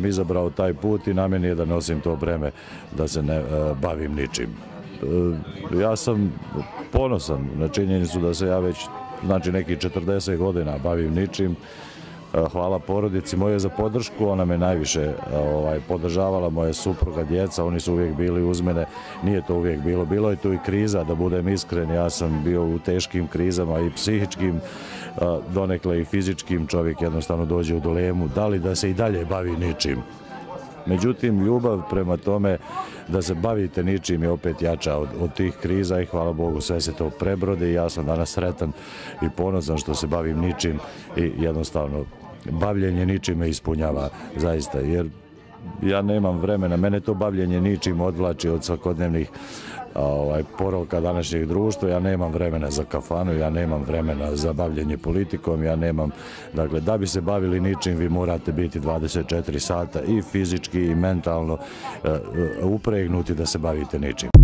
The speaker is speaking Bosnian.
izabrao taj put i na meni je da nosim to breme da se ne bavim ničim. Ja sam ponosan na činjenicu da se ja već nekih 40 godina bavim ničim. Hvala porodici moje za podršku, ona me najviše podržavala, moja supruga, djeca, oni su uvijek bili uz mene, nije to uvijek bilo, bilo je tu i kriza, da budem iskren, ja sam bio u teškim krizama i psihičkim, donekle i fizičkim, čovjek jednostavno dođe u dilemu, da li da se i dalje bavi ničim. Međutim, ljubav prema tome da se bavite ničim je opet jača od tih kriza i hvala Bogu sve se to prebrode i ja sam danas sretan i ponosan što se bavim ničim i jednostavno bavljenje ničim me ispunjava zaista, jer ja nemam vremena, mene to bavljenje ničim odvlači od svakodnevnih poroka današnjeg društva, ja nemam vremena za kafanu, ja nemam vremena za bavljenje politikom, ja nemam, dakle, da bi se bavili ničim vi morate biti 24 sata i fizički i mentalno upregnuti da se bavite ničim.